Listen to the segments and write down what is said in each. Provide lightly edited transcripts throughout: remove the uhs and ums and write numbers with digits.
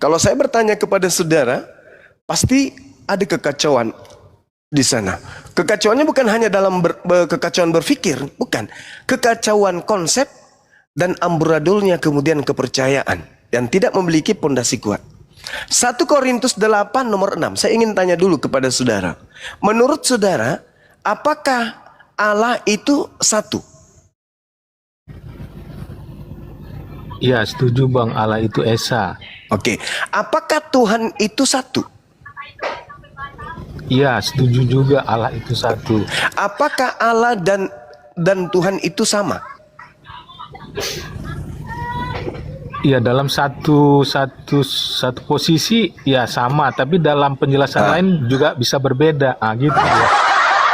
Kalau saya bertanya kepada saudara, pasti ada kekacauan di sana. Kekacauannya bukan hanya dalam kekacauan berpikir, bukan. Kekacauan konsep dan amburadulnya kemudian kepercayaan yang tidak memiliki pondasi kuat. 1 Korintus 8 nomor 6. Saya ingin tanya dulu kepada saudara. Menurut saudara, apakah Allah itu satu? Ya, setuju Bang, Allah itu Esa. Oke. Apakah Tuhan itu satu? Ya, setuju juga Allah itu satu. Apakah Allah dan Tuhan itu sama? Ya, dalam satu posisi ya sama, tapi dalam penjelasan lain juga bisa berbeda. Gitu ya.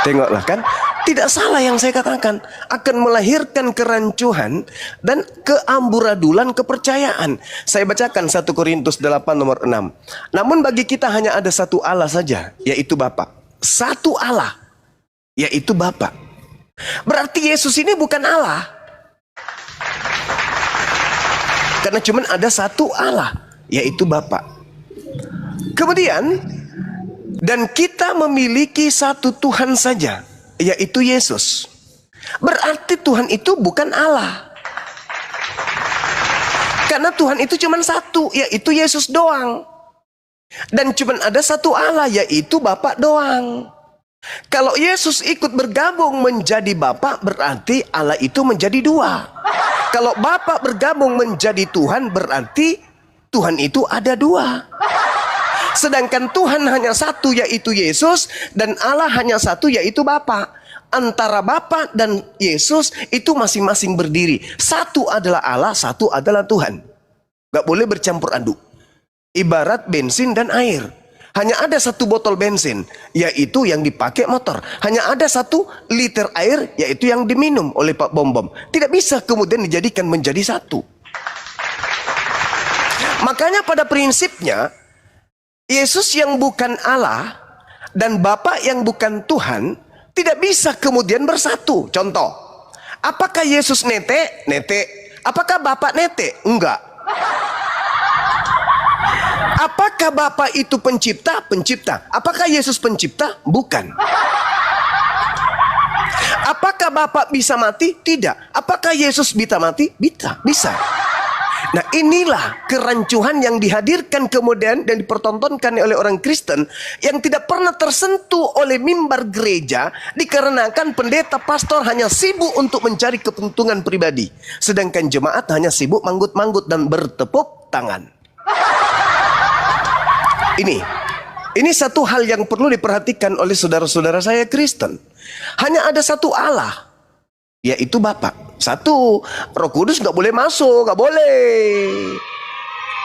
Tengoklah kan, tidak salah yang saya katakan, akan melahirkan kerancuan dan keamburadulan kepercayaan. Saya bacakan 1 Korintus 8 nomor 6. Namun bagi kita hanya ada satu Allah saja, yaitu Bapa. Satu Allah, yaitu Bapa. Berarti Yesus ini bukan Allah. Karena cuma ada satu Allah, yaitu Bapa. Kemudian, dan kita memiliki satu Tuhan saja, yaitu Yesus. Berarti Tuhan itu bukan Allah. Karena Tuhan itu cuma satu, yaitu Yesus doang. Dan cuma ada satu Allah, yaitu Bapa doang. Kalau Yesus ikut bergabung menjadi Bapa, berarti Allah itu menjadi dua. Kalau Bapa bergabung menjadi Tuhan, berarti Tuhan itu ada dua. Sedangkan Tuhan hanya satu, yaitu Yesus, dan Allah hanya satu, yaitu Bapa. Antara Bapa dan Yesus itu masing-masing berdiri. Satu adalah Allah, satu adalah Tuhan. Gak boleh bercampur aduk. Ibarat bensin dan air. Hanya ada satu botol bensin, yaitu yang dipakai motor. Hanya ada 1 liter air, yaitu yang diminum oleh Pak Bom-Bom. Tidak bisa kemudian dijadikan menjadi satu. Makanya pada prinsipnya, Yesus yang bukan Allah dan Bapa yang bukan Tuhan tidak bisa kemudian bersatu. Contoh, apakah Yesus nete? Nete. Apakah Bapa nete? Enggak. Apakah Bapa itu pencipta? Pencipta. Apakah Yesus pencipta? Bukan. Apakah Bapa bisa mati? Tidak. Apakah Yesus bisa mati? Bisa. Nah, inilah kerancuan yang dihadirkan kemudian dan dipertontonkan oleh orang Kristen yang tidak pernah tersentuh oleh mimbar gereja dikarenakan pendeta pastor hanya sibuk untuk mencari keuntungan pribadi, sedangkan jemaat hanya sibuk manggut-manggut dan bertepuk tangan. Ini satu hal yang perlu diperhatikan oleh saudara-saudara saya Kristen. Hanya ada satu Allah, yaitu Bapa. Satu, Roh Kudus nggak boleh masuk, nggak boleh.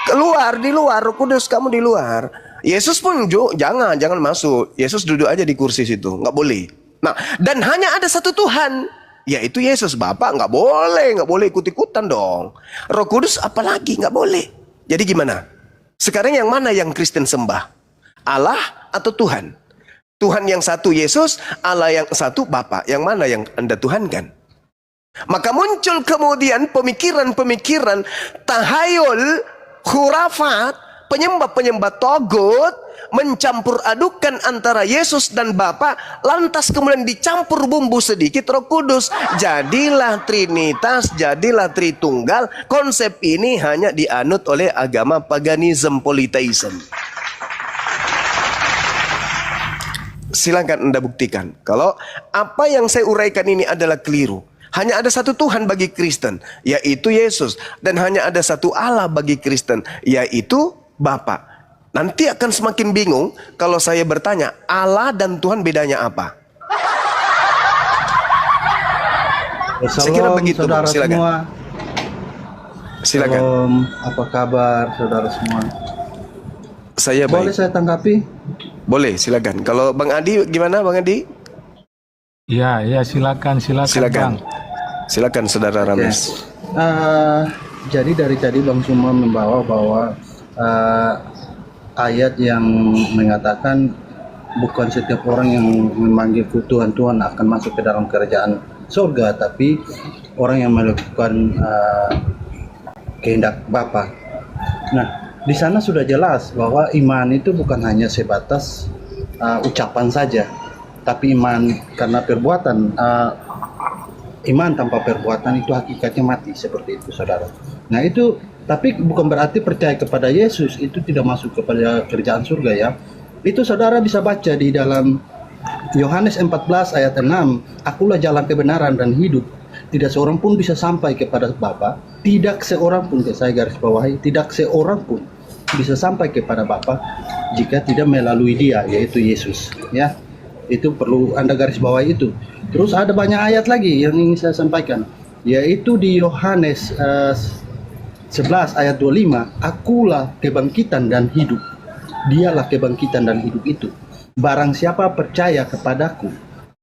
Keluar, di luar, Roh Kudus kamu di luar. Yesus pun jangan masuk. Yesus duduk aja di kursi situ, nggak boleh. Nah, dan hanya ada satu Tuhan, yaitu Yesus. Bapa nggak boleh ikut-ikutan dong. Roh Kudus apalagi nggak boleh. Jadi gimana? Sekarang yang mana yang Kristen sembah? Allah atau Tuhan? Tuhan yang satu Yesus, Allah yang satu Bapa. Yang mana yang Anda tuhankan? Maka muncul kemudian pemikiran-pemikiran tahayul, khurafat, penyembah-penyembah togut, mencampur adukan antara Yesus dan Bapa, lantas kemudian dicampur bumbu sedikit Roh Kudus. Jadilah Trinitas, jadilah Tritunggal. Konsep ini hanya dianut oleh agama paganism, polytheism. Silakan Anda buktikan kalau apa yang saya uraikan ini adalah keliru. Hanya ada satu Tuhan bagi Kristen, yaitu Yesus. Dan hanya ada satu Allah bagi Kristen, yaitu Bapa. Nanti akan semakin bingung kalau saya bertanya, Allah dan Tuhan bedanya apa? Saya kira begitu. Saudara Silakan. semua. Silakan. Shalom, apa kabar saudara semua? Saya baik. Boleh saya tanggapi? Boleh, silakan. Kalau Bang Adi gimana, Bang Adi? Ya, silakan Bang. Silakan Saudara Rames. Jadi dari tadi Bang Suma membawa bahwa ayat yang mengatakan bukan setiap orang yang memanggil Tuhan Tuhan akan masuk ke dalam kerajaan surga, tapi orang yang melakukan kehendak Bapa. Nah, di sana sudah jelas bahwa iman itu bukan hanya sebatas ucapan saja, tapi iman karena perbuatan. Iman tanpa perbuatan itu hakikatnya mati, seperti itu, saudara. Nah itu, tapi bukan berarti percaya kepada Yesus itu tidak masuk kepada kerjaan surga ya. Itu saudara bisa baca di dalam Yohanes 14 ayat 6, akulah jalan kebenaran dan hidup. Tidak seorang pun bisa sampai kepada Bapa, tidak seorang pun, saya garis bawahi, tidak seorang pun bisa sampai kepada Bapa jika tidak melalui Dia, yaitu Yesus. Ya, itu perlu Anda garis bawahi itu. Terus ada banyak ayat lagi yang ingin saya sampaikan, yaitu di Yohanes 11 ayat 25, akulah kebangkitan dan hidup. Dialah kebangkitan dan hidup itu. Barang siapa percaya kepadaku,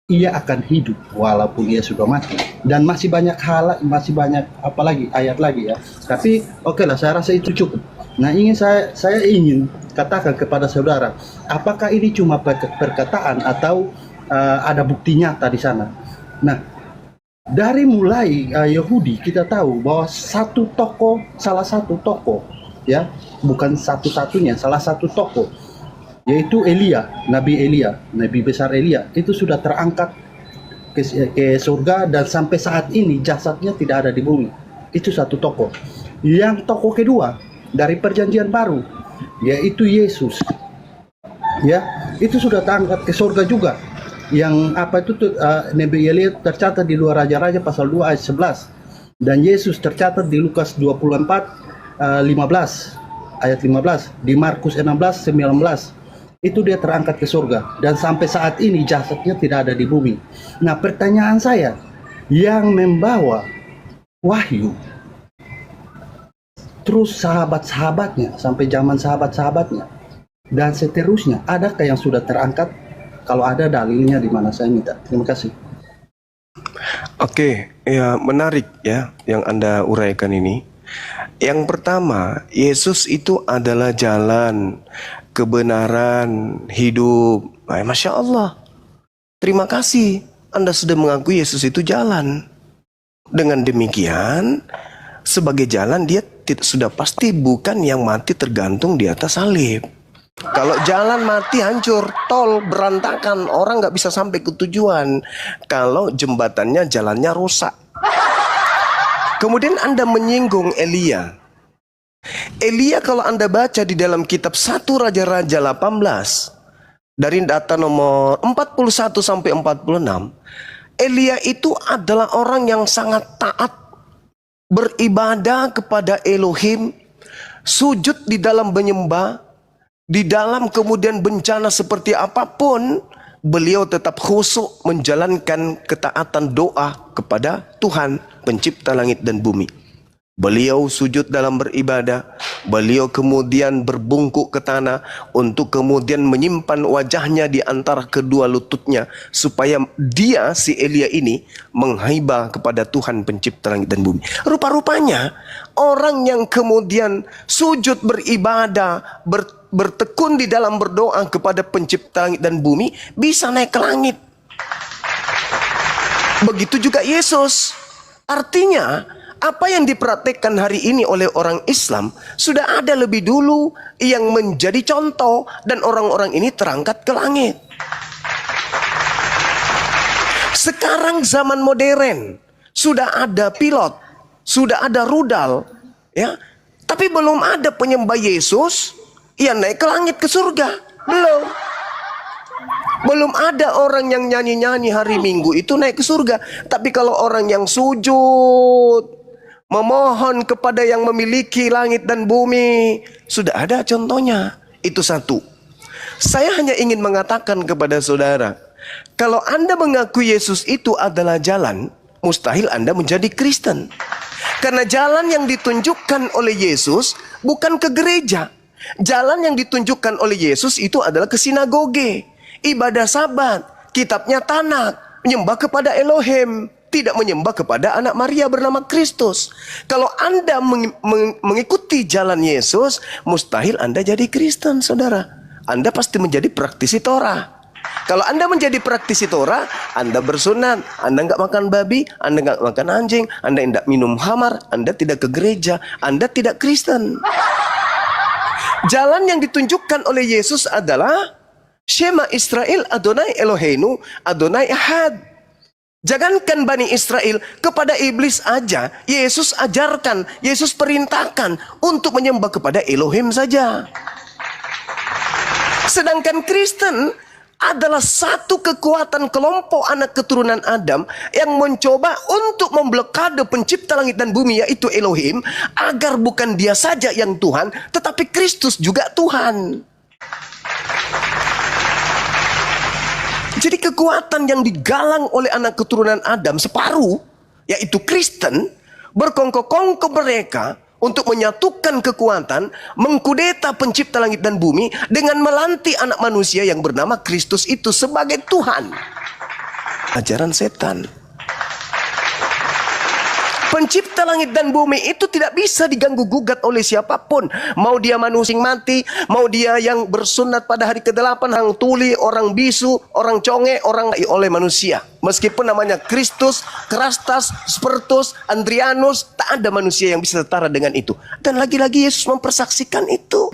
ia akan hidup walaupun ia sudah mati. Dan masih banyak hal, masih banyak apalagi ayat lagi ya. Tapi oke lah, saya rasa itu cukup. Nah, saya ingin katakan kepada saudara, apakah ini cuma perkataan atau ada bukti nyata di sana? Nah, dari mulai Yahudi kita tahu bahwa salah satu tokoh ya, bukan satu-satunya, salah satu tokoh, yaitu Elia, Nabi besar Elia, itu sudah terangkat ke surga dan sampai saat ini jasadnya tidak ada di bumi. Itu satu tokoh. Yang tokoh kedua dari perjanjian baru, yaitu Yesus. Ya, itu sudah terangkat ke surga juga. Yang apa itu Nabi Elia tercatat di luar Raja-Raja pasal 2 ayat 11. Dan Yesus tercatat di Lukas 24 15 ayat 15, di Markus 16 19. Itu dia terangkat ke surga dan sampai saat ini jasadnya tidak ada di bumi. Nah, pertanyaan saya, yang membawa wahyu terus sahabat-sahabatnya sampai zaman sahabat-sahabatnya dan seterusnya, adakah yang sudah terangkat? Kalau ada dalilnya di mana, saya minta. Terima kasih. Oke, ya menarik ya yang Anda uraikan ini. Yang pertama, Yesus itu adalah jalan, kebenaran, hidup. Masya Allah. Terima kasih Anda sudah mengakui Yesus itu jalan. Dengan demikian, sebagai jalan dia sudah pasti bukan yang mati tergantung di atas salib. Kalau jalan mati hancur, tol berantakan, orang nggak bisa sampai ke tujuan. Kalau jembatannya jalannya rusak. Kemudian Anda menyinggung Elia. Elia kalau Anda baca di dalam kitab 1 Raja-Raja 18 dari data nomor 41 sampai 46, Elia itu adalah orang yang sangat taat, beribadah kepada Elohim, sujud di dalam menyembah. Di dalam kemudian bencana seperti apapun, beliau tetap khusyuk menjalankan ketaatan doa kepada Tuhan, pencipta langit dan bumi. Beliau sujud dalam beribadah, beliau kemudian berbungkuk ke tanah untuk kemudian menyimpan wajahnya di antara kedua lututnya, supaya dia, si Elia ini, menghibah kepada Tuhan pencipta langit dan bumi. Rupa-rupanya orang yang kemudian sujud beribadah, bertekun di dalam berdoa kepada pencipta langit dan bumi, bisa naik ke langit. Begitu juga Yesus. Artinya apa yang dipraktikkan hari ini oleh orang Islam sudah ada lebih dulu yang menjadi contoh, dan orang-orang ini terangkat ke langit. Sekarang zaman modern, sudah ada pilot, sudah ada rudal, ya, tapi belum ada penyembah Yesus yang naik ke langit ke surga. Belum ada orang yang nyanyi-nyanyi hari Minggu itu naik ke surga. Tapi kalau orang yang sujud, memohon kepada yang memiliki langit dan bumi, sudah ada contohnya. Itu satu. Saya hanya ingin mengatakan kepada saudara, kalau Anda mengakui Yesus itu adalah jalan, mustahil Anda menjadi Kristen. Karena jalan yang ditunjukkan oleh Yesus bukan ke gereja. Jalan yang ditunjukkan oleh Yesus itu adalah ke sinagoge, ibadah Sabat, kitabnya Tanak, menyembah kepada Elohim, tidak menyembah kepada anak Maria bernama Kristus. Kalau Anda mengikuti jalan Yesus, mustahil Anda jadi Kristen, saudara. Anda pasti menjadi praktisi Torah. Kalau Anda menjadi praktisi Torah, Anda bersunat, Anda nggak makan babi, Anda nggak makan anjing, Anda tidak minum khamar, Anda tidak ke gereja, Anda tidak Kristen. Jalan yang ditunjukkan oleh Yesus adalah Shema Israel Adonai Eloheinu Adonai Ahad. Jangankan Bani Israel, kepada iblis aja Yesus ajarkan, Yesus perintahkan untuk menyembah kepada Elohim saja. Sedangkan Kristen adalah satu kekuatan kelompok anak keturunan Adam yang mencoba untuk memblokade pencipta langit dan bumi, yaitu Elohim, agar bukan dia saja yang Tuhan, tetapi Kristus juga Tuhan. Jadi kekuatan yang digalang oleh anak keturunan Adam separuh, yaitu Kristen, berkongkong-kongkong mereka untuk menyatukan kekuatan, mengkudeta pencipta langit dan bumi dengan melantik anak manusia yang bernama Kristus itu sebagai Tuhan. Ajaran setan. Pencipta langit dan bumi itu tidak bisa diganggu gugat oleh siapapun. Mau dia manusia mati, mau dia yang bersunat pada hari ke-8, orang tuli, orang bisu, orang conge, orang oleh manusia. Meskipun namanya Kristus, Kerastas, Spertus, Andrianus, tak ada manusia yang bisa setara dengan itu. Dan lagi-lagi Yesus mempersaksikan itu.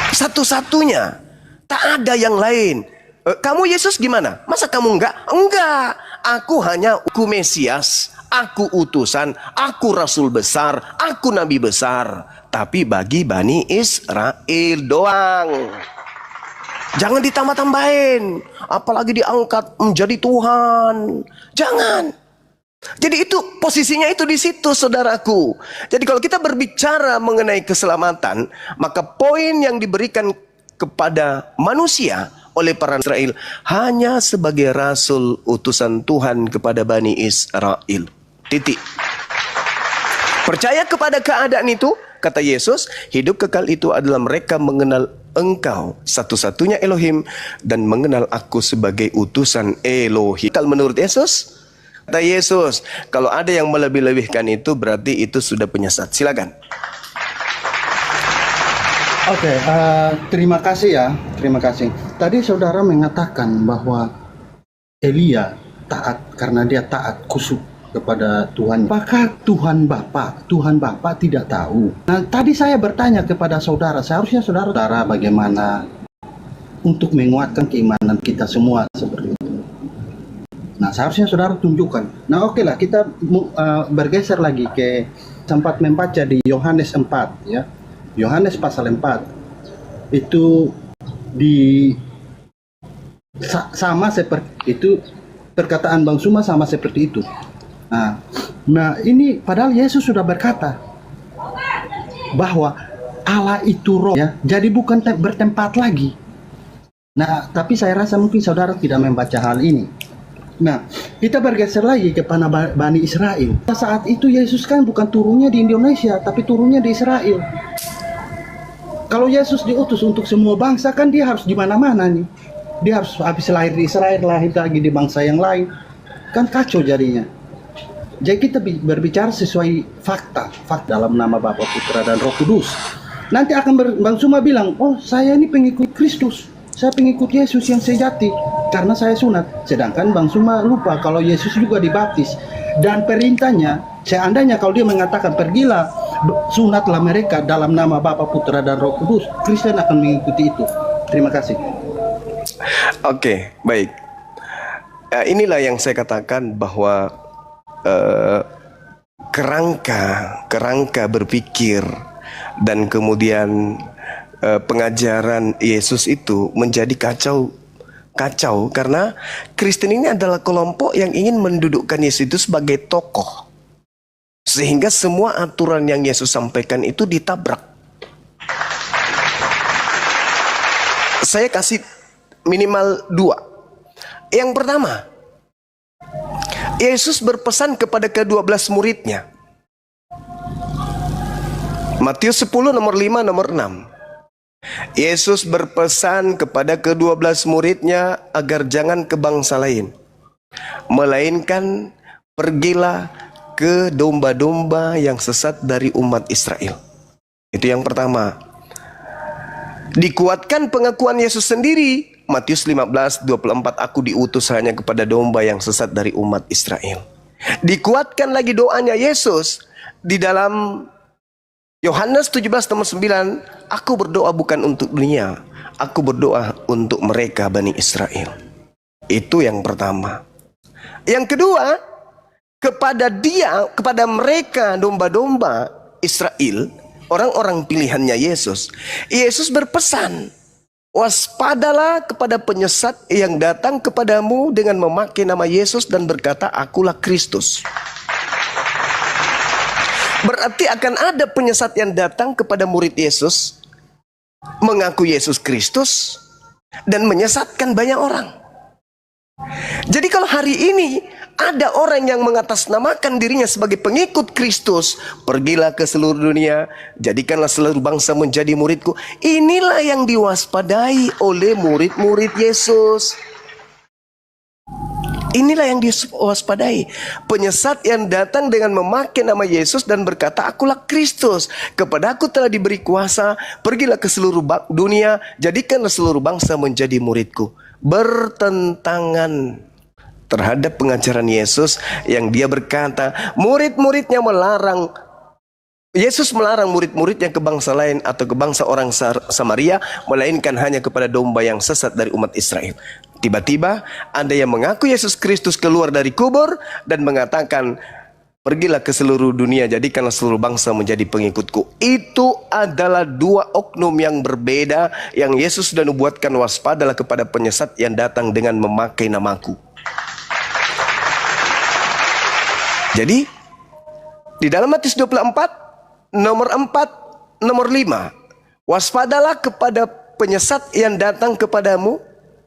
Satu-satunya, tak ada yang lain. Kamu Yesus gimana? Masa kamu enggak? Enggak. Aku hanya aku Mesias, aku utusan, aku Rasul besar, aku Nabi besar. Tapi bagi Bani Israel doang. Jangan ditambah-tambahin. Apalagi diangkat menjadi Tuhan. Jangan. Jadi itu posisinya itu di situ, saudaraku. Jadi kalau kita berbicara mengenai keselamatan, maka poin yang diberikan kepada manusia oleh para Israel hanya sebagai rasul utusan Tuhan kepada Bani Israel. Titik. Percaya kepada keadaan itu, kata Yesus, hidup kekal itu adalah mereka mengenal Engkau satu-satunya Elohim dan mengenal aku sebagai utusan Elohim. Kalau menurut Yesus, kata Yesus, kalau ada yang melebih-lebihkan itu berarti itu sudah penyesat. Silakan. Oke, terima kasih ya, terima kasih. Tadi saudara mengatakan bahwa Elia taat karena dia taat kusuk kepada Tuhan. Apakah Tuhan Bapa tidak tahu? Nah, tadi saya bertanya kepada saudara, seharusnya saudara bagaimana untuk menguatkan keimanan kita semua seperti itu. Nah, seharusnya saudara tunjukkan. Nah, oke lah, kita bergeser lagi ke sempat membaca di Yohanes 4 ya. Yohanes pasal 4 itu sama seperti itu, perkataan Bang Suma sama seperti itu. Nah ini padahal Yesus sudah berkata bahwa Allah itu roh ya, jadi bukan bertempat lagi. Nah tapi saya rasa mungkin saudara tidak membaca hal ini. Nah kita bergeser lagi kepada Bani Israel. Saat itu Yesus kan bukan turunnya di Indonesia, tapi turunnya di Israel. Kalau Yesus diutus untuk semua bangsa, kan dia harus di mana-mana nih. Dia harus habis lahir di Israel, lahir lagi di bangsa yang lain. Kan kacau jadinya. Jadi kita berbicara sesuai fakta dalam nama Bapa, Putra, dan Roh Kudus. Nanti akan Bang Suma bilang, oh saya ini pengikut Kristus. Saya pengikut Yesus yang sejati karena saya sunat. Sedangkan Bang Suma lupa kalau Yesus juga dibaptis. Dan perintahnya, seandainya kalau dia mengatakan pergilah, sunatlah mereka dalam nama Bapa, Putra, dan Roh Kudus, Kristen akan mengikuti itu. Terima kasih. Oke, baik. Inilah yang saya katakan bahwa kerangka berpikir dan kemudian pengajaran Yesus itu menjadi kacau karena Kristen ini adalah kelompok yang ingin mendudukkan Yesus itu sebagai tokoh, sehingga semua aturan yang Yesus sampaikan itu ditabrak. Saya kasih minimal 2. Yang pertama, Yesus berpesan kepada ke-12 muridnya. Matius 10 nomor 5 nomor 6. Yesus berpesan kepada ke-12 muridnya agar jangan ke bangsa lain, melainkan pergilah ke domba-domba yang sesat dari umat Israel. Itu yang pertama. Dikuatkan pengakuan Yesus sendiri. Matius 15:24, aku diutus hanya kepada domba yang sesat dari umat Israel. Dikuatkan lagi doanya Yesus di dalam Yohanes 17:9, aku berdoa bukan untuk dunia, aku berdoa untuk mereka Bani Israel. Itu yang pertama. Yang kedua, kepada mereka domba-domba Israel, orang-orang pilihannya Yesus, Yesus berpesan, waspadalah kepada penyesat yang datang kepadamu dengan memakai nama Yesus dan berkata, akulah Kristus. Berarti akan ada penyesat yang datang kepada murid Yesus, mengaku Yesus Kristus, dan menyesatkan banyak orang. Jadi kalau hari ini ada orang yang mengatasnamakan dirinya sebagai pengikut Kristus, pergilah ke seluruh dunia, jadikanlah seluruh bangsa menjadi muridku. Inilah yang diwaspadai oleh murid-murid Yesus. Inilah yang diwaspadai. Penyesat yang datang dengan memakai nama Yesus dan berkata, akulah Kristus. Kepadaku telah diberi kuasa, pergilah ke seluruh dunia, jadikanlah seluruh bangsa menjadi muridku. Bertentangan terhadap pengajaran Yesus yang dia berkata, murid-muridnya melarang, Yesus melarang murid-muridnya ke bangsa lain atau ke bangsa orang Samaria, melainkan hanya kepada domba yang sesat dari umat Israel. Tiba-tiba ada yang mengaku Yesus Kristus keluar dari kubur dan mengatakan, pergilah ke seluruh dunia, jadikanlah seluruh bangsa menjadi pengikutku. Itu adalah dua oknum yang berbeda yang Yesus sudah nubuatkan, waspadalah kepada penyesat yang datang dengan memakai namaku. Jadi di dalam Matius 24 nomor 4 nomor 5, waspadalah kepada penyesat yang datang kepadamu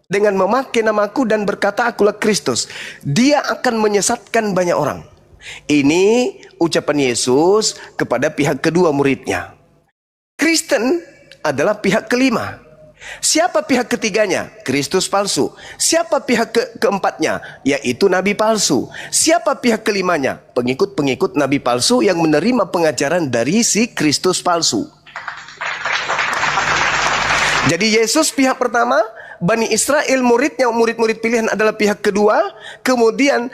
dengan memakai namaku dan berkata, akulah Kristus. Dia akan menyesatkan banyak orang. Ini ucapan Yesus kepada pihak kedua muridnya. Kristen adalah pihak kelima. Siapa pihak ketiganya? Kristus palsu. Siapa pihak keempatnya? Yaitu nabi palsu. Siapa pihak kelimanya? Pengikut-pengikut nabi palsu yang menerima pengajaran dari si Kristus palsu. Jadi Yesus pihak pertama, Bani Israel muridnya, murid-murid pilihan adalah pihak kedua, kemudian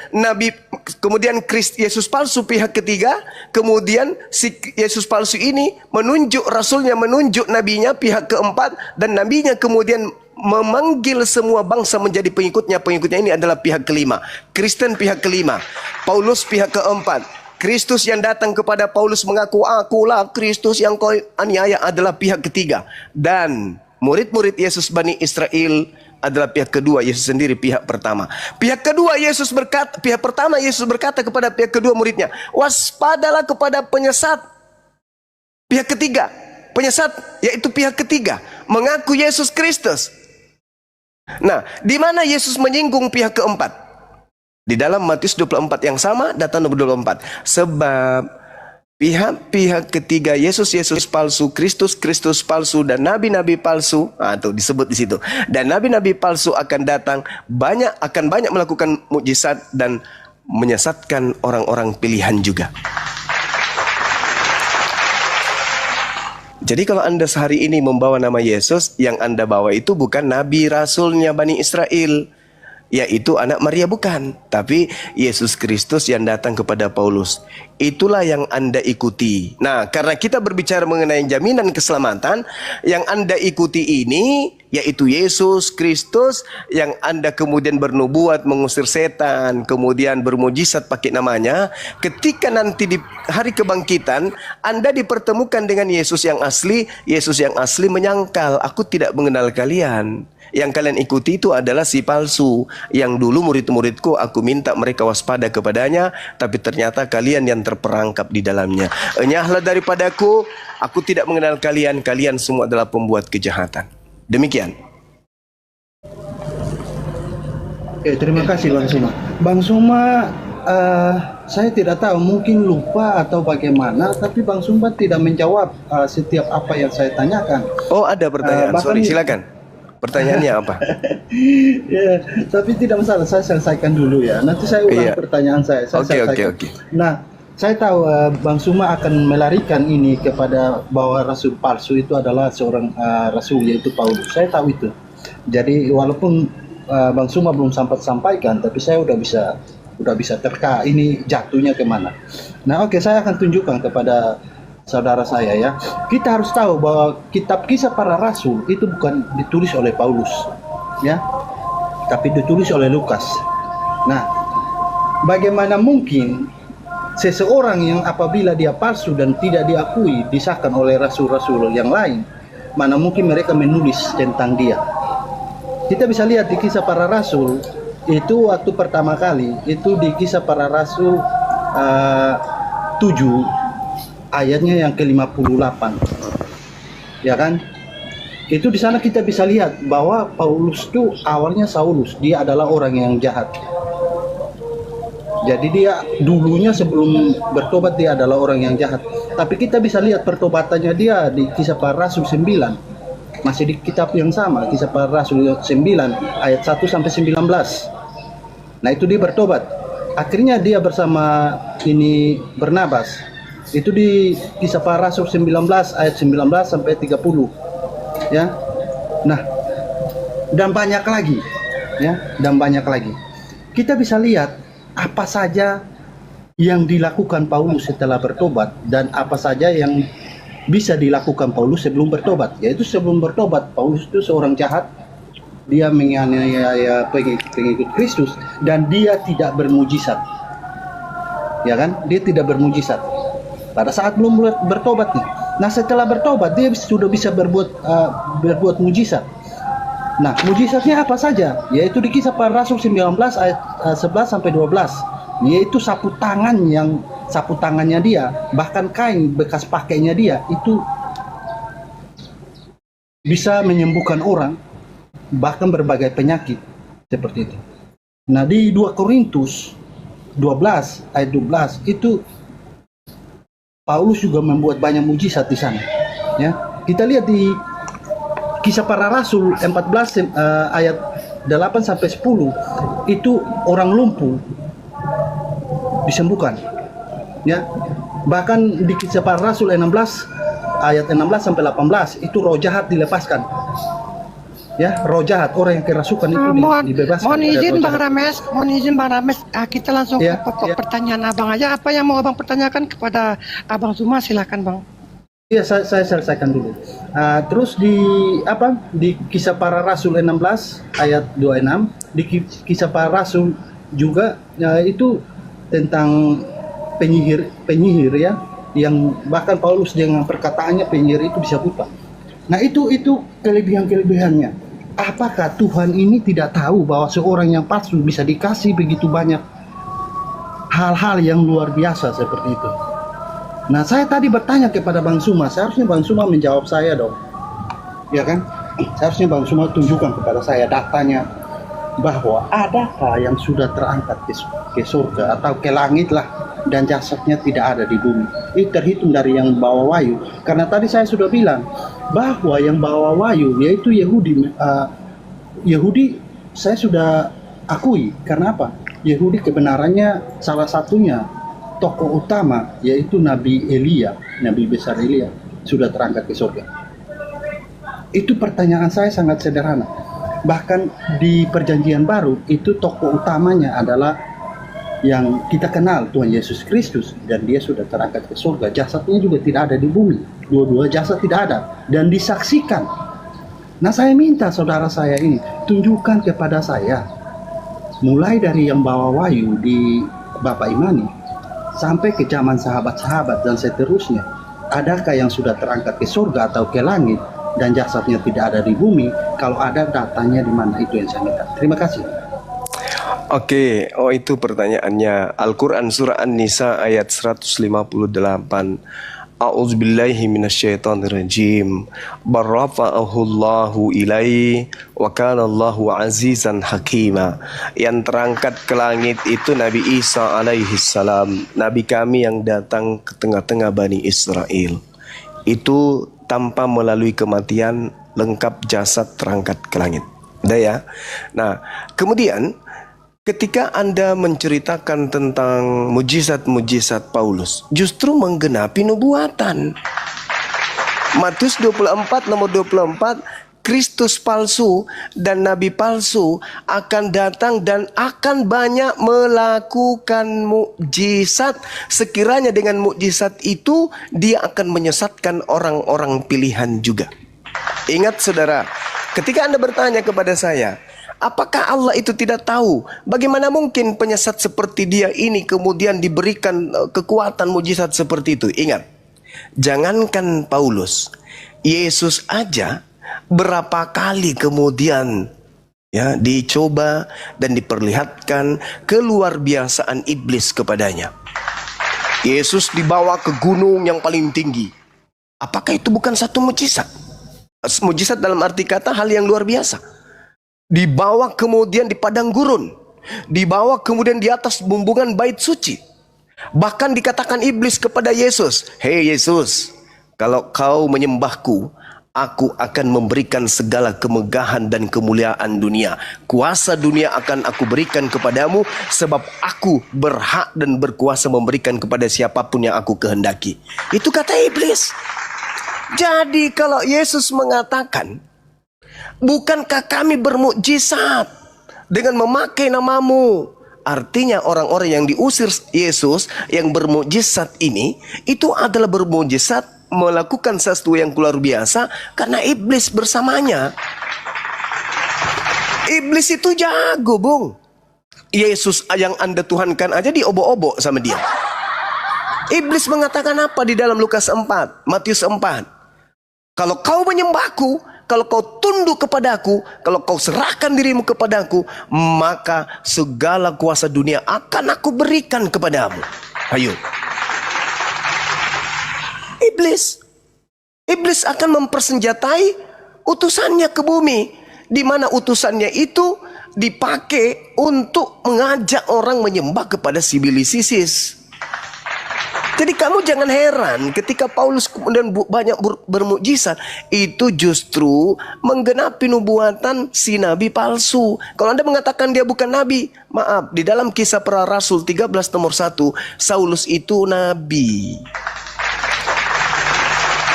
Yesus palsu pihak ketiga, kemudian si Yesus palsu ini menunjuk rasulnya, menunjuk nabinya pihak keempat, dan nabinya kemudian memanggil semua bangsa menjadi pengikutnya. Pengikutnya ini adalah pihak kelima. Kristen pihak kelima, Paulus pihak keempat. Kristus yang datang kepada Paulus mengaku, akulah Kristus yang kau aniaya, adalah pihak ketiga. Dan murid-murid Yesus Bani Israel adalah pihak kedua, Yesus sendiri pihak pertama. Pihak kedua Yesus berkata, pihak pertama Yesus berkata kepada pihak kedua muridnya, waspadalah kepada penyesat. Pihak ketiga, penyesat yaitu pihak ketiga, mengaku Yesus Kristus. Nah, di mana Yesus menyinggung pihak keempat? Di dalam Matius 24 yang sama, data nomor 24. Sebab pihak-pihak ketiga, Yesus palsu, Kristus palsu, dan nabi-nabi palsu, tuh disebut di situ. Dan nabi-nabi palsu akan datang, akan banyak melakukan mukjizat dan menyesatkan orang-orang pilihan juga. Jadi kalau Anda sehari ini membawa nama Yesus, yang Anda bawa itu bukan nabi rasulnya Bani Israel, yaitu anak Maria, bukan, tapi Yesus Kristus yang datang kepada Paulus. Itulah yang Anda ikuti. Nah, karena kita berbicara mengenai jaminan keselamatan, yang Anda ikuti ini yaitu Yesus Kristus yang Anda kemudian bernubuat mengusir setan, kemudian bermujizat pakai namanya. Ketika nanti di hari kebangkitan Anda dipertemukan dengan Yesus yang asli, Yesus yang asli menyangkal, aku tidak mengenal kalian. Yang kalian ikuti itu adalah si palsu, yang dulu murid-muridku aku minta mereka waspada kepadanya, tapi ternyata kalian yang terperangkap di dalamnya. Enyahlah daripadaku, aku tidak mengenal kalian, kalian semua adalah pembuat kejahatan. Demikian. Oke, terima kasih Bang Suma. Bang Suma, saya tidak tahu, mungkin lupa atau bagaimana, tapi Bang Suma tidak menjawab setiap apa yang saya tanyakan. Oh, ada pertanyaan. Sorry, silakan. Pertanyaannya apa? Ya, tapi tidak masalah, saya selesaikan dulu ya. Nanti saya ulang pertanyaan saya. Oke. Nah, saya tahu Bang Suma akan melarikan ini kepada bahwa rasul palsu itu adalah seorang rasul, yaitu Paulus. Saya tahu itu. Jadi walaupun Bang Suma belum sempat sampaikan, tapi saya udah bisa terka ini jatuhnya kemana. Nah, oke, saya akan tunjukkan kepada saudara saya ya, kita harus tahu bahwa kitab Kisah Para Rasul itu bukan ditulis oleh Paulus, ya, tapi ditulis oleh Lukas. Nah, bagaimana mungkin seseorang yang apabila dia palsu dan tidak diakui, disahkan oleh rasul-rasul yang lain, mana mungkin mereka menulis tentang dia? Kita bisa lihat di Kisah Para Rasul, itu waktu pertama kali, itu di Kisah Para Rasul 7, ayatnya yang ke-58. Ya kan? Itu di sana kita bisa lihat bahwa Paulus itu awalnya Saulus, dia adalah orang yang jahat. Jadi dia dulunya sebelum bertobat dia adalah orang yang jahat. Tapi kita bisa lihat pertobatannya dia di Kisah Para Rasul 9. Masih di kitab yang sama, Kisah Para Rasul 9 ayat 1 sampai 19. Nah, itu dia bertobat. Akhirnya dia bersama ini Barnabas. Itu di Kisah Para Rasul 19 ayat 19 sampai 30. Ya. Nah, dan banyak lagi, ya, dan banyak lagi. Kita bisa lihat apa saja yang dilakukan Paulus setelah bertobat dan apa saja yang bisa dilakukan Paulus sebelum bertobat. Yaitu sebelum bertobat, Paulus itu seorang jahat, dia menganiaya pengikut Kristus dan dia tidak bermujizat. Ya kan? Dia tidak bermujizat pada saat belum bertobat nih. Nah, setelah bertobat dia sudah bisa berbuat mujizat. Nah, mujizatnya apa saja? Yaitu di Kisah Para Rasul 19 ayat 11 sampai 12. Yaitu sapu tangannya dia, bahkan kain bekas pakainya dia itu bisa menyembuhkan orang, bahkan berbagai penyakit seperti itu. Nah, di 2 Korintus 12 ayat 12 itu Paulus juga membuat banyak mujizat di sana. Ya, kita lihat di Kisah Para Rasul 14 ayat 8 sampai 10 itu orang lumpuh disembuhkan. Ya. Bahkan di Kisah Para Rasul 16 ayat 16 sampai 18 itu roh jahat dilepaskan. Ya, roh jahat, orang yang kerasukan itu dibebaskan. Mohon izin Bang Rames, kita langsung ke pokok pertanyaan Abang aja. Apa yang mau Abang pertanyakan kepada Abang Zuma, silakan Bang. Iya, saya selesaikan dulu. Terus di Kisah Para Rasul 16 ayat 26, di Kisah Para Rasul juga itu tentang penyihir ya, yang bahkan Paulus dengan perkataannya penyihir itu bisa buta. Nah, itu kelebihannya. Apakah Tuhan ini tidak tahu bahwa seorang yang palsu bisa dikasih begitu banyak hal-hal yang luar biasa seperti itu? Nah, saya tadi bertanya kepada Bang Suma, seharusnya Bang Suma menjawab saya dong. Ya kan? Seharusnya Bang Suma tunjukkan kepada saya datanya bahwa adakah yang sudah terangkat ke surga atau ke langit lah dan jasadnya tidak ada di bumi. Itu terhitung dari yang bawa wahyu. Karena tadi saya sudah bilang bahwa yang bawa wahyu yaitu Yahudi saya sudah akui. Karena apa? Yahudi kebenarannya salah satunya tokoh utama yaitu Nabi Elia, Nabi besar Elia sudah terangkat ke surga. Itu pertanyaan saya sangat sederhana. Bahkan di Perjanjian Baru itu tokoh utamanya adalah yang kita kenal, Tuhan Yesus Kristus, dan dia sudah terangkat ke surga. Jasadnya juga tidak ada di bumi. Dua-dua jasad tidak ada dan disaksikan. Nah, saya minta saudara saya ini tunjukkan kepada saya mulai dari yang bawa wahyu di Bapak Imani sampai ke zaman sahabat-sahabat dan seterusnya. Adakah yang sudah terangkat ke surga atau ke langit dan jasadnya tidak ada di bumi? Kalau ada, datanya di mana? Itu yang saya minta. Terima kasih. Oke, itu pertanyaannya. Al-Quran surah An-Nisa ayat 158. A'udzubillahi minasyaitonirrajim. Barrafa'ahullahu ilaihi wa kanallahu azizan hakima. Yang terangkat ke langit itu Nabi Isa alaihi salam, Nabi kami yang datang ke tengah-tengah Bani Israel. Itu tanpa melalui kematian, lengkap jasad terangkat ke langit. Udah ya. Nah, kemudian ketika Anda menceritakan tentang mujizat-mujizat Paulus, justru menggenapi nubuatan. Matius 24 nomor 24, Kristus palsu dan nabi palsu akan datang dan akan banyak melakukan mukjizat. Sekiranya dengan mukjizat itu dia akan menyesatkan orang-orang pilihan juga. Ingat saudara, ketika Anda bertanya kepada saya, apakah Allah itu tidak tahu? Bagaimana mungkin penyesat seperti dia ini kemudian diberikan kekuatan mukjizat seperti itu? Ingat, jangankan Paulus, Yesus aja berapa kali kemudian dicoba dan diperlihatkan keluar biasaan iblis kepadanya. Yesus dibawa ke gunung yang paling tinggi. Apakah itu bukan satu mukjizat? Mukjizat dalam arti kata hal yang luar biasa. Dibawa kemudian di padang gurun, dibawa kemudian di atas bumbungan bait suci. Bahkan dikatakan iblis kepada Yesus, "Hei Yesus, kalau kau menyembahku, aku akan memberikan segala kemegahan dan kemuliaan dunia. Kuasa dunia akan aku berikan kepadamu, sebab aku berhak dan berkuasa memberikan kepada siapapun yang aku kehendaki." Itu kata iblis. Jadi kalau Yesus mengatakan, "Bukankah kami bermukjizat dengan memakai namamu?" Artinya orang-orang yang diusir Yesus yang bermukjizat ini, itu adalah bermukjizat melakukan sesuatu yang luar biasa karena iblis bersamanya. Iblis itu jago, Bung. Yesus yang Anda tuhankan aja diobok-obok sama dia. Iblis mengatakan apa di dalam Lukas 4, Matius 4? Kalau kau menyembahku, kalau kau tunduk kepadaku, kalau kau serahkan dirimu kepadaku, maka segala kuasa dunia akan aku berikan kepadamu. Ayo. Iblis akan mempersenjatai utusannya ke bumi, di mana utusannya itu dipakai untuk mengajak orang menyembah kepada Sibilisis. Jadi kamu jangan heran ketika Paulus kemudian banyak bermukjizat, itu justru menggenapi nubuatan si nabi palsu. Kalau Anda mengatakan dia bukan nabi, maaf, di dalam Kisah Para Rasul 13 nomor 1, Saulus itu nabi.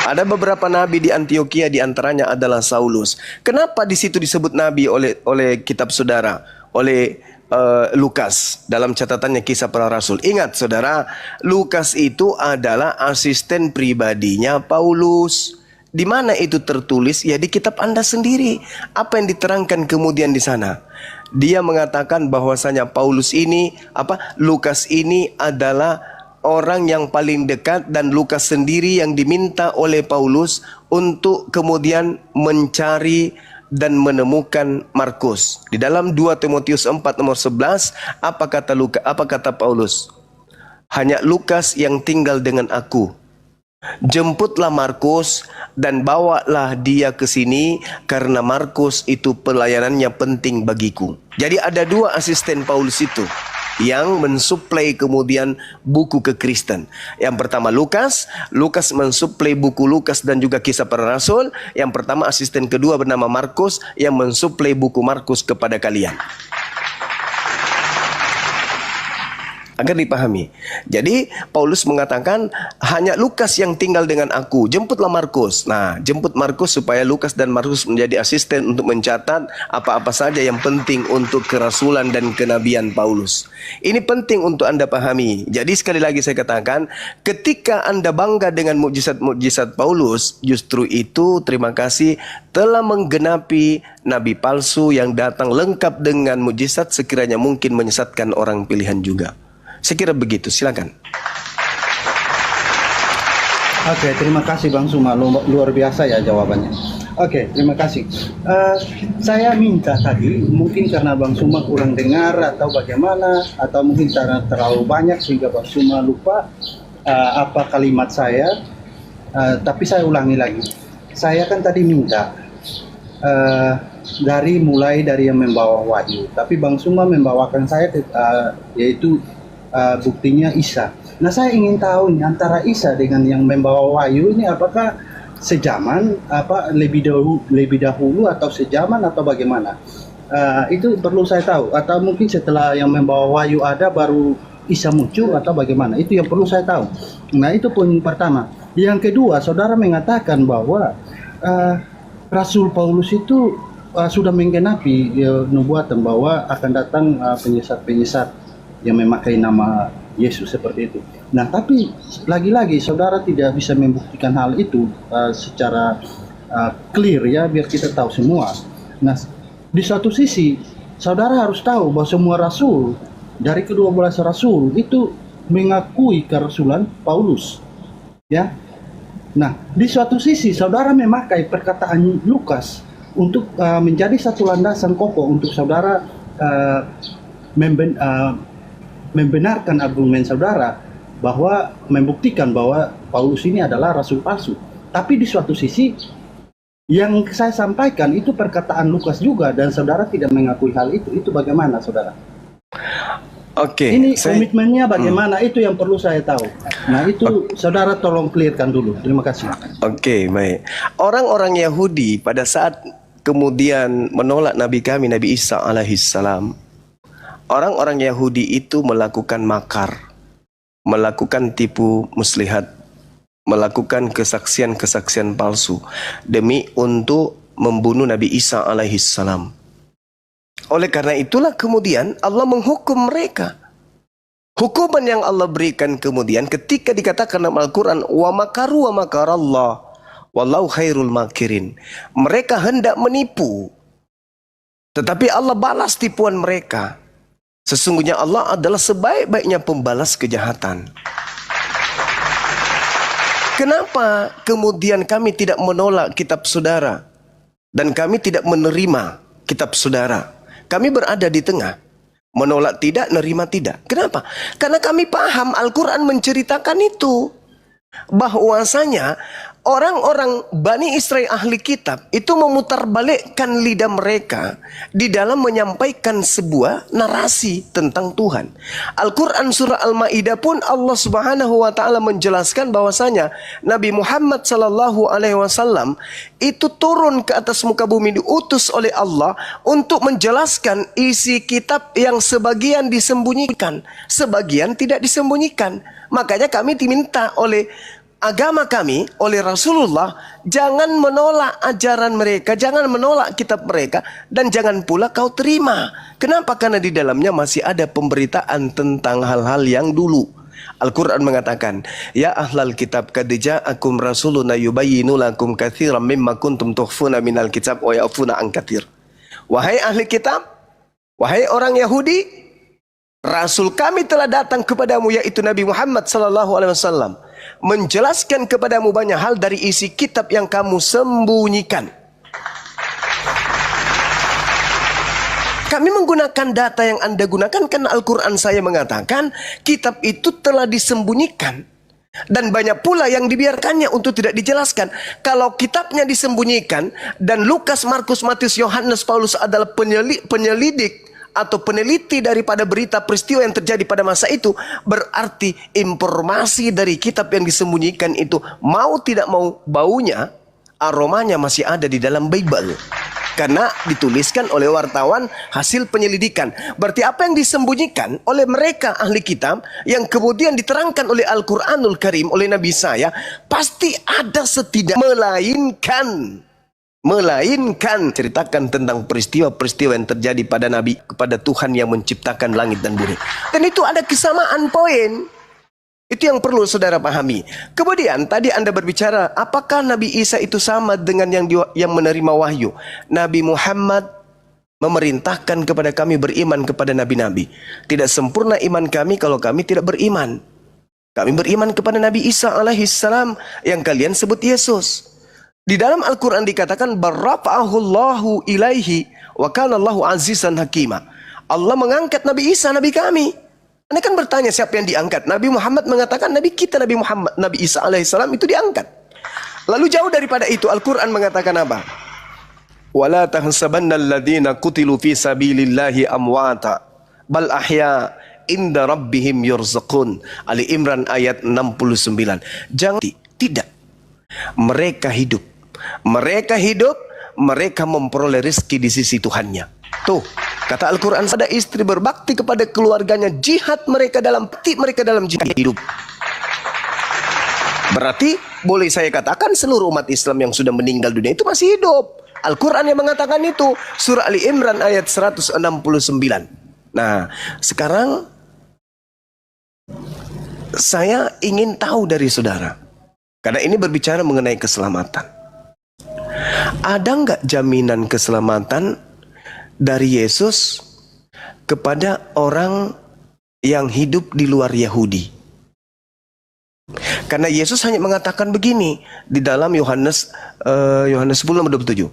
Ada beberapa nabi di Antioquia, di antaranya adalah Saulus. Kenapa di situ disebut nabi oleh kitab saudara, oleh Lukas dalam catatannya Kisah Para Rasul? Ingat saudara, Lukas itu adalah asisten pribadinya Paulus. Di mana itu tertulis? Ya di kitab Anda sendiri. Apa yang diterangkan kemudian di sana? Dia mengatakan bahwasanya Lukas ini adalah orang yang paling dekat, dan Lukas sendiri yang diminta oleh Paulus untuk kemudian mencari dan menemukan Markus. Di dalam 2 Timotius 4 nomor 11, apa kata Paulus? "Hanya Lukas yang tinggal dengan aku. Jemputlah Markus dan bawalah dia ke sini, karena Markus itu pelayanannya penting bagiku." Jadi ada dua asisten Paulus itu yang mensuplai kemudian buku kekristen. Yang pertama Lukas mensuplai buku Lukas dan juga Kisah Para Rasul. Yang pertama asisten kedua bernama Markus yang mensuplai buku Markus kepada kalian. Agar dipahami. Jadi Paulus mengatakan hanya Lukas yang tinggal dengan aku. Jemputlah Markus. Nah, jemput Markus supaya Lukas dan Markus menjadi asisten untuk mencatat apa-apa saja yang penting untuk kerasulan dan kenabian Paulus. Ini penting untuk Anda pahami. Jadi sekali lagi saya katakan, ketika Anda bangga dengan mukjizat-mukjizat Paulus, justru itu terima kasih telah menggenapi nabi palsu yang datang lengkap dengan mukjizat, sekiranya mungkin menyesatkan orang pilihan juga. Saya kira begitu, silakan. Oke, terima kasih Bang Suma, luar biasa ya jawabannya. Oke, terima kasih. Saya minta tadi, mungkin karena Bang Suma kurang dengar atau bagaimana, atau mungkin karena terlalu banyak sehingga Bang Suma lupa apa kalimat saya, tapi saya ulangi lagi. Saya kan tadi minta mulai dari yang membawa wahyu, tapi Bang Suma membawakan saya yaitu buktinya Isa. Nah, saya ingin tahu nih, antara Isa dengan yang membawa wahyu ini apakah sejaman, lebih dahulu atau sejaman atau bagaimana? Itu perlu saya tahu, atau mungkin setelah yang membawa wahyu ada baru Isa muncul atau bagaimana? Itu yang perlu saya tahu. Nah, itu poin pertama. Yang kedua, saudara mengatakan bahwa Rasul Paulus itu sudah menggenapi nubuatan bahwa akan datang penyesat-penyesat yang memakai nama Yesus seperti itu. Nah, tapi lagi-lagi saudara tidak bisa membuktikan hal itu secara clear ya, biar kita tahu semua. Nah, di satu sisi saudara harus tahu bahwa semua rasul dari ke-12 rasul itu mengakui kerasulan Paulus. Ya. Nah, di suatu sisi saudara memakai perkataan Lukas untuk menjadi satu landasan kokoh untuk saudara membenarkan argumen saudara bahwa membuktikan bahwa Paulus ini adalah rasul palsu. Tapi di suatu sisi yang saya sampaikan itu perkataan Lukas juga dan saudara tidak mengakui hal itu. Itu bagaimana saudara? Oke. Ini komitmennya bagaimana? Itu yang perlu saya tahu. Nah, itu saudara tolong clearkan dulu. Terima kasih. Oke, baik. Orang-orang Yahudi pada saat kemudian menolak Nabi kami, Nabi Isa alaihissalam, orang-orang Yahudi itu melakukan makar, melakukan tipu muslihat, melakukan kesaksian-kesaksian palsu demi untuk membunuh Nabi Isa alaihissalam. Oleh karena itulah kemudian Allah menghukum mereka. Hukuman yang Allah berikan kemudian ketika dikatakan dalam Al-Quran, wa makaru wa makarallah wallahu khairul makirin. Mereka hendak menipu, tetapi Allah balas tipuan mereka. Sesungguhnya Allah adalah sebaik-baiknya pembalas kejahatan. Kenapa kemudian kami tidak menolak kitab saudara dan kami tidak menerima kitab saudara? Kami berada di tengah, menolak tidak, nerima tidak. Kenapa? Karena kami paham Al-Quran menceritakan itu, bahwasanya orang-orang Bani Israel ahli kitab itu memutarbalikkan lidah mereka di dalam menyampaikan sebuah narasi tentang Tuhan. Al-Quran surah Al-Ma'idah pun Allah subhanahu wa ta'ala menjelaskan bahwasanya Nabi Muhammad sallallahu alaihi wasallam itu turun ke atas muka bumi, diutus oleh Allah untuk menjelaskan isi kitab yang sebagian disembunyikan, sebagian tidak disembunyikan. Makanya kami diminta oleh agama kami, oleh Rasulullah, jangan menolak ajaran mereka, jangan menolak kitab mereka, dan jangan pula kau terima. Kenapa? Karena di dalamnya masih ada pemberitaan tentang hal-hal yang dulu. Al-Quran mengatakan, ya ahlal kitab qad ja'akum rasuluna yubayyinu lakum katsiran mimma kuntum tukhfuna minal kitab wa ya'funa an katsir. Wahai ahli kitab, wahai orang Yahudi, Rasul kami telah datang kepadamu, yaitu Nabi Muhammad sallallahu alaihi wasallam, menjelaskan kepadamu banyak hal dari isi kitab yang kamu sembunyikan. Kami menggunakan data yang Anda gunakan karena Al-Quran saya mengatakan kitab itu telah disembunyikan. Dan banyak pula yang dibiarkannya untuk tidak dijelaskan. Kalau kitabnya disembunyikan dan Lukas, Markus, Matius, Yohanes, Paulus adalah penyelidik atau peneliti daripada berita peristiwa yang terjadi pada masa itu, berarti informasi dari kitab yang disembunyikan itu mau tidak mau baunya, aromanya masih ada di dalam Bible. Karena dituliskan oleh wartawan hasil penyelidikan. Berarti apa yang disembunyikan oleh mereka ahli kitab yang kemudian diterangkan oleh Al-Quranul Karim oleh Nabi saya, pasti ada setidak melainkan ceritakan tentang peristiwa-peristiwa yang terjadi pada Nabi, kepada Tuhan yang menciptakan langit dan bumi. Dan itu ada kesamaan poin. Itu yang perlu saudara pahami. Kemudian tadi Anda berbicara, apakah Nabi Isa itu sama dengan yang menerima wahyu? Nabi Muhammad memerintahkan kepada kami beriman kepada nabi-nabi. Tidak sempurna iman kami kalau kami tidak beriman. Kami beriman kepada Nabi Isa alaihissalam yang kalian sebut Yesus. Di dalam Al-Quran dikatakan barrafa'ahullahu ilaihi wa kanallahu azizan hakima. Allah mengangkat Nabi Isa, Nabi kami. Anda kan bertanya siapa yang diangkat? Nabi Muhammad mengatakan Nabi kita, Nabi Muhammad, Nabi Isa alaihissalam itu diangkat. Lalu jauh daripada itu Al-Quran mengatakan apa? Wala tahsabanna alladhina qutilu fi sabilillahi amwata bal ahya inda rabbihim yurzaqun. Ali Imran ayat 69. Jangan, tidak. Mereka hidup. Mereka memperoleh rezeki di sisi Tuhannya. Tuh, kata Al-Quran, ada istri berbakti kepada keluarganya, jihad mereka dalam jihad hidup. Berarti boleh saya katakan seluruh umat Islam yang sudah meninggal dunia itu masih hidup. Al-Quran yang mengatakan itu. Surah Ali Imran ayat 169. Nah, sekarang saya ingin tahu dari saudara, karena ini berbicara mengenai keselamatan. Ada nggak jaminan keselamatan dari Yesus kepada orang yang hidup di luar Yahudi? Karena Yesus hanya mengatakan begini di dalam Yohanes 10:27.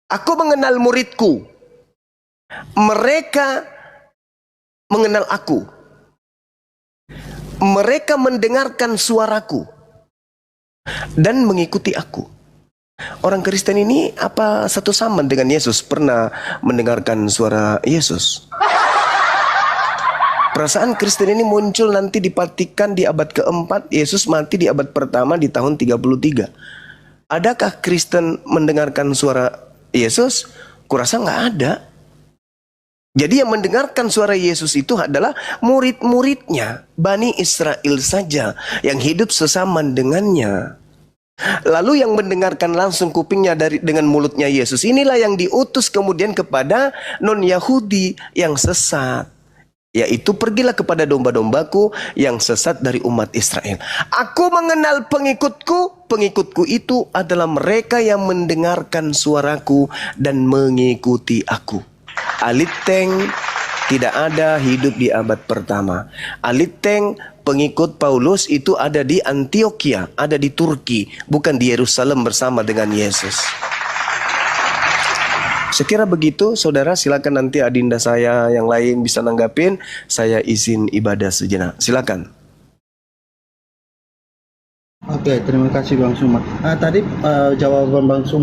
Aku mengenal muridku, mereka mengenal aku, mereka mendengarkan suaraku dan mengikuti aku. Orang Kristen ini apa satu sama dengan Yesus pernah mendengarkan suara Yesus? Perasaan Kristen ini muncul nanti dipatikan di abad keempat, Yesus mati di abad pertama di tahun 33. Adakah Kristen mendengarkan suara Yesus? Kurasa nggak ada. Jadi yang mendengarkan suara Yesus itu adalah murid-muridnya, Bani Israel saja yang hidup sesama dengannya. Lalu yang mendengarkan langsung kupingnya dengan mulutnya Yesus, inilah yang diutus kemudian kepada non-Yahudi yang sesat. Yaitu pergilah kepada domba-dombaku yang sesat dari umat Israel. Aku mengenal pengikutku, pengikutku itu adalah mereka yang mendengarkan suaraku dan mengikuti aku. Aliteng tidak ada hidup di abad pertama. Aliteng pengikut Paulus itu ada di Antioquia, ada di Turki, bukan di Yerusalem bersama dengan Yesus. Sekira begitu, saudara, silakan nanti adinda saya yang lain bisa nanggapin. Saya izin ibadah sejenak. Silakan. Oke, terima kasih Bang Suma. Tadi jawaban Bang Suma